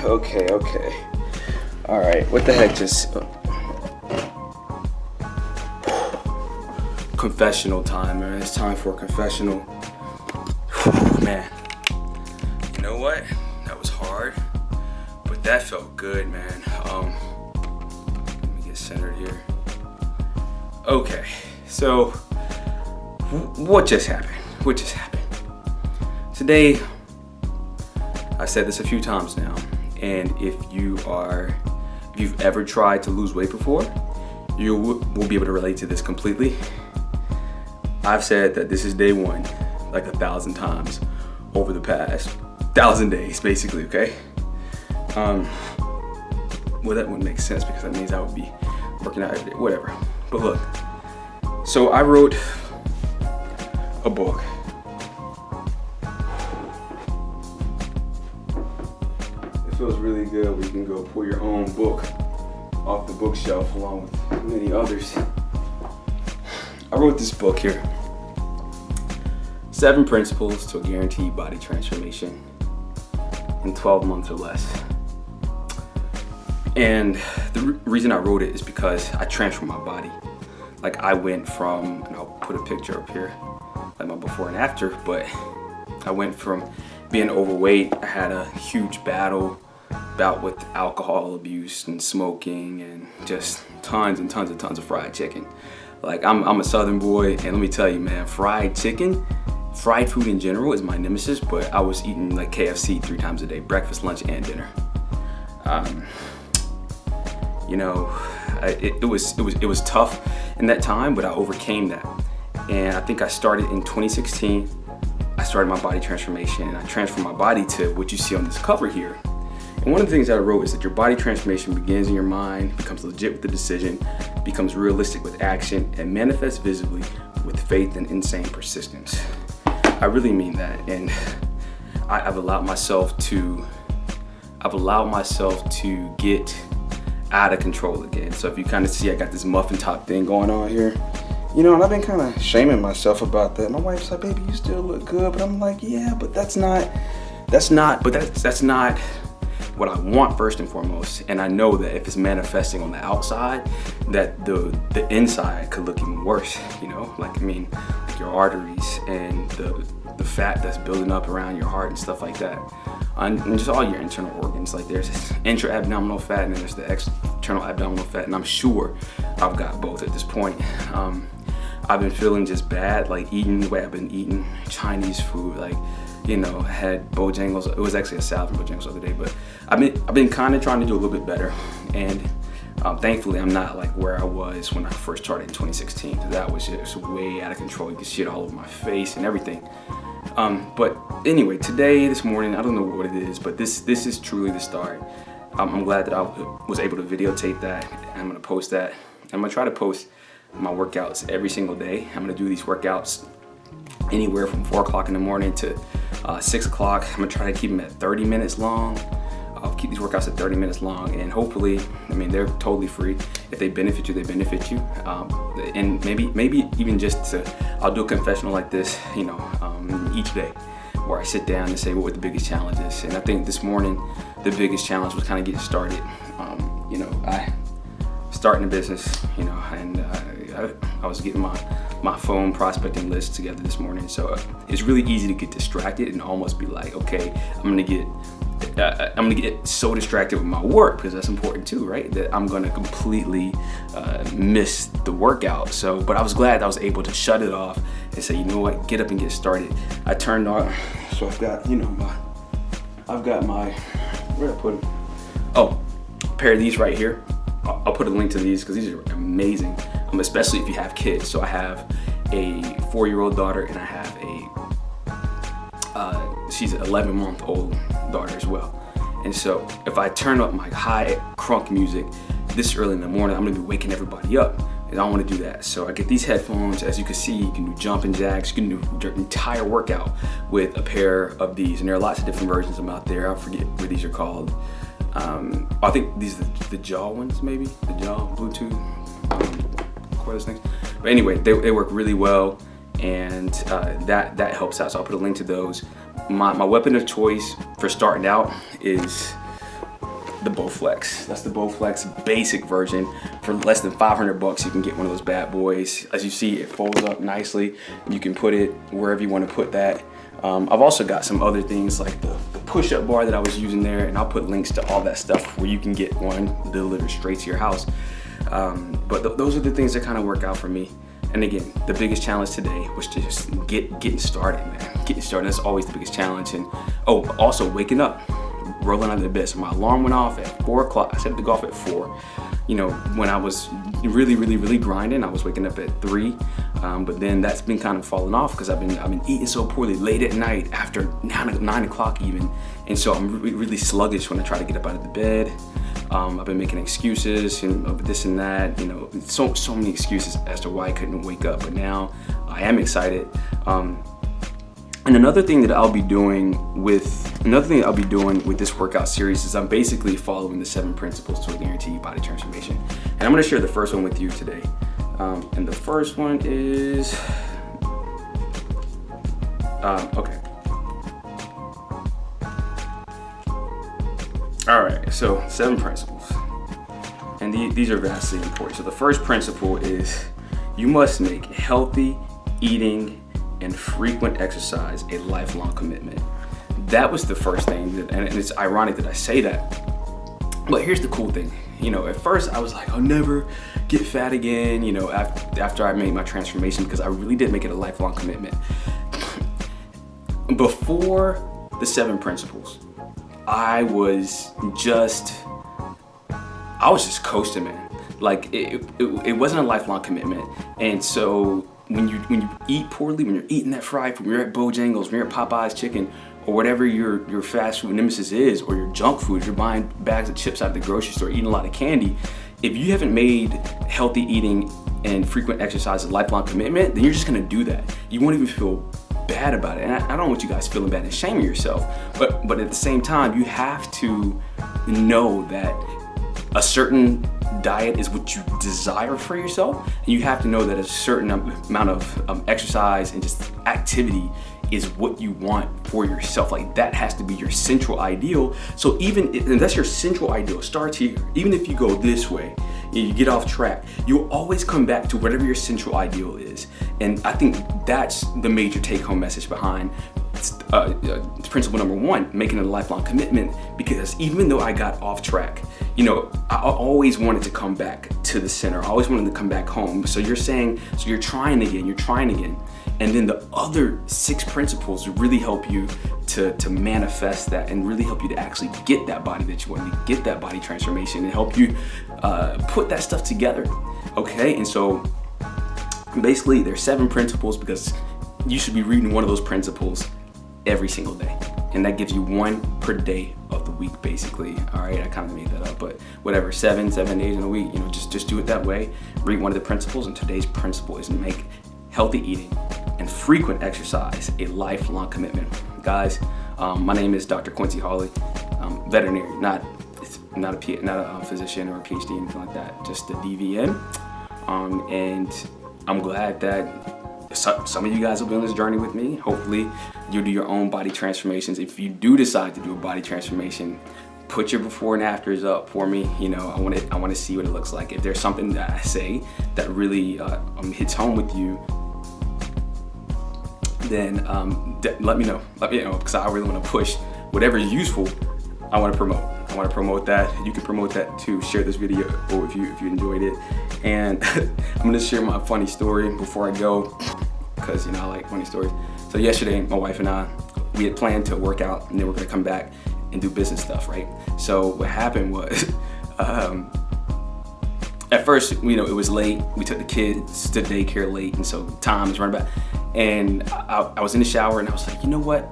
Okay. All right, what the heck just... Confessional time, man. It's time for a confessional. Whew, man. You know what? That was hard, but that felt good, man. Let me get centered here. Okay, so what just happened? Today, I've said this a few times now, and if you've ever tried to lose weight before, you will be able to relate to this completely. I've said that this is day one like 1,000 times over the past 1,000 days, basically, okay? Well, that wouldn't make sense because that means I would be working out every day, whatever. But look, so I wrote a book. It feels really good when you can go pull your own book off the bookshelf along with many others. I wrote this book here. 7 Principles to a Guaranteed Body Transformation in 12 months or less. And the reason I wrote it is because I transformed my body. Like I went from, and I'll put a picture up here, like my before and after, but I went from being overweight. I had a huge bout with alcohol abuse and smoking and just tons of fried chicken. Like I'm a Southern boy, and let me tell you, man, fried food in general is my nemesis, but I was eating like KFC 3 times a day, breakfast, lunch, and dinner. You know, it was tough in that time, but I overcame that. And I think I started in 2016. I started my body transformation, and I transformed my body to what you see on this cover here. And one of the things that I wrote is that your body transformation begins in your mind, becomes legit with the decision, becomes realistic with action, and manifests visibly with faith and insane persistence. I really mean that, and I've allowed myself to get out of control again. So if you kind of see, I got this muffin top thing going on here, you know, and I've been kind of shaming myself about that. My wife's like, "Baby, you still look good," but I'm like, "Yeah, but that's not what I want first and foremost." And I know that if it's manifesting on the outside, that the inside could look even worse, you know? Like, I mean, like your arteries and the fat that's building up around your heart and stuff like that. And just all your internal organs. Like there's this intra-abdominal fat and then there's the external abdominal fat, and I'm sure I've got both at this point. I've been feeling just bad, like eating the way I've been eating Chinese food, like, you know, I had Bojangles. It was actually a salad from Bojangles the other day, but I've been kind of trying to do a little bit better, and thankfully I'm not like where I was when I first started in 2016. That was just way out of control. You could see it all over my face and everything. But anyway, this morning, I don't know what it is, but this is truly the start. I'm glad that I was able to videotape that, and I'm gonna post that. I'm gonna try to post my workouts every single day. I'm gonna do these workouts anywhere from 4 o'clock in the morning to 6 o'clock. I'm gonna try to keep them at 30 minutes long. I'll keep these workouts at 30 minutes long, and hopefully, I mean, they're totally free. If they benefit you, they benefit you. And maybe even just I'll do a confessional like this, you know, each day, where I sit down and say what the biggest challenge is. And I think this morning, the biggest challenge was kind of getting started. You know, I starting a business, you know, and I was getting my phone prospecting list together this morning. So it's really easy to get distracted and almost be like, okay, I'm gonna get so distracted with my work, because that's important too, right? That I'm gonna completely miss the workout. So, but I was glad I was able to shut it off and say, you know what, get up and get started. I turned on, so I've got, you know, where did I put them? Oh, a pair of these right here. I'll put a link to these because these are amazing, especially if you have kids. So I have a 4-year-old daughter, and I have she's an 11-month-old daughter as well. And so if I turn up my high crunk music this early in the morning, I'm gonna be waking everybody up, and I don't wanna do that. So I get these headphones. As you can see, you can do jumping jacks, you can do your entire workout with a pair of these, and there are lots of different versions of them out there. I forget what these are called. I think these are the jaw ones, maybe the jaw Bluetooth cordless things. But anyway, they work really well, and that helps out. So I'll put a link to those. My weapon of choice for starting out is the Bowflex. That's the Bowflex basic version. For less than $500, you can get one of those bad boys. As you see, it folds up nicely. You can put it wherever you want to put that. I've also got some other things like the push-up bar that I was using there, and I'll put links to all that stuff where you can get one delivered straight to your house. But those are the things that kind of work out for me. And again, the biggest challenge today was to just getting started, man. Getting started, that's always the biggest challenge. And also waking up, rolling out of the bed. So my alarm went off at 4 o'clock. I set to go off at 4. You know, when I was really grinding, I was waking up at 3. But then that's been kind of falling off because I've been eating so poorly late at night after 9 o'clock even. And so I'm really sluggish when I try to get up out of the bed. I've been making excuses and of this and that, you know, so many excuses as to why I couldn't wake up. But now I am excited. And another thing that I'll be doing with this workout series is I'm basically following the 7 principles to a guaranteed body transformation. And I'm going to share the first one with you today. And the first one is, okay. All right, so 7 principles. And these are vastly important. So the first principle is you must make healthy eating and frequent exercise a lifelong commitment. That was the first thing, and it's ironic that I say that. But here's the cool thing. You know, at first I was like, I'll never get fat again, you know, after I made my transformation, because I really did make it a lifelong commitment. Before the 7 principles, I was just coasting, man. Like it wasn't a lifelong commitment. And so when you eat poorly, when you're eating that fried food, when you're at Bojangles, when you're at Popeye's Chicken, or whatever your fast food nemesis is, or your junk food, you're buying bags of chips out of the grocery store, eating a lot of candy. If you haven't made healthy eating and frequent exercise a lifelong commitment, then you're just gonna do that. You won't even feel bad about it. And I don't want you guys feeling bad and shaming yourself, but at the same time, you have to know that a certain diet is what you desire for yourself, and you have to know that a certain amount of exercise and just activity is what you want for yourself. Like that has to be your central ideal. So and that's your central ideal, starts here. Even if you go this way, you get off track, you'll always come back to whatever your central ideal is. And I think that's the major take-home message behind principle number 1, making it a lifelong commitment. Because even though I got off track, you know, I always wanted to come back to the center. I always wanted to come back home. So you're trying again. And then the other 6 principles really help you to manifest that, and really help you to actually get that body that you want, to get that body transformation, and help you put that stuff together. Okay, and so basically there's 7 principles, because you should be reading one of those principles every single day. And that gives you 1 per day of the week, basically. All right, I kind of made that up, but whatever, 7 days in a week, you know, just do it that way. Read one of the principles, and today's principle is make healthy eating and frequent exercise a lifelong commitment. Guys, my name is Dr. Quincy Hawley, veterinary, not a physician or a PhD, anything like that, just a DVM. And I'm glad that some of you guys will be on this journey with me. Hopefully you'll do your own body transformations. If you do decide to do a body transformation, put your before and afters up for me. You know, I want to see what it looks like. If there's something that I say that really hits home with you, then let me know, because I really want to push whatever is useful. I want to promote that. You can promote that too. Share this video, or if you enjoyed it. And I'm gonna share my funny story before I go, because you know I like funny stories. So yesterday, my wife and I, we had planned to work out, and then we're gonna come back and do business stuff, right? So what happened was, at first, you know, it was late. We took the kids to daycare late, and so time is running back. And I was in the shower, and I was like, you know what?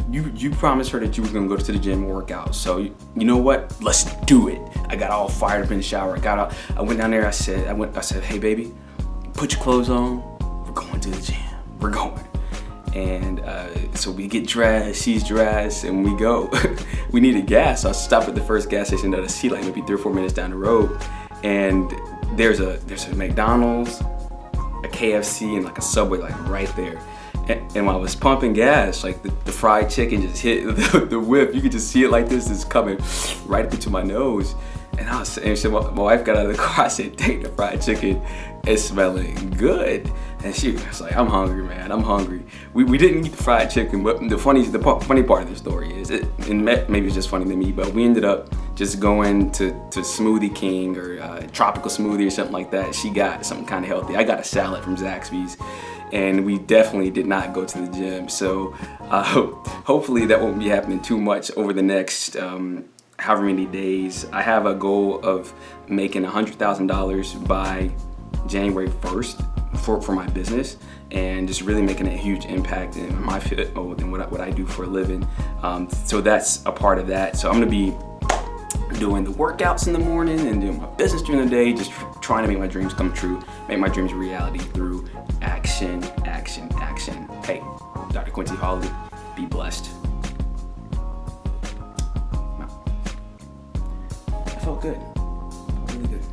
You promised her that you were gonna go to the gym and work out. So you know what? Let's do it. I got all fired up in the shower. I went down there. I said, hey baby, put your clothes on. We're going to the gym. We're going. And so we get dressed, she's dressed, and we go. We needed gas, so I stop at the first gas station that I see, like maybe 3 or 4 minutes down the road. And there's a McDonald's, a KFC, and like a Subway, like right there. And while I was pumping gas, like the fried chicken just hit the whip. You could just see it like this, is coming right up into my nose. And so my wife got out of the car. I said, "Dang, the fried chicken is smelling good." And she was like, "I'm hungry, man. I'm hungry." We didn't eat the fried chicken, but the funny part of the story is, and maybe it's just funny to me, but we ended up just going to Smoothie King or Tropical Smoothie or something like that. She got something kind of healthy. I got a salad from Zaxby's. And we definitely did not go to the gym. So hopefully that won't be happening too much over the next however many days. I have a goal of making $100,000 by January 1st for my business, and just really making a huge impact in my field and what I do for a living. So that's a part of that. So I'm gonna be doing the workouts in the morning and doing my business during the day, just trying to make my dreams come true, make my dreams a reality through action, action, action. Hey, Dr. Quincy Hawley, be blessed. I felt good, really good.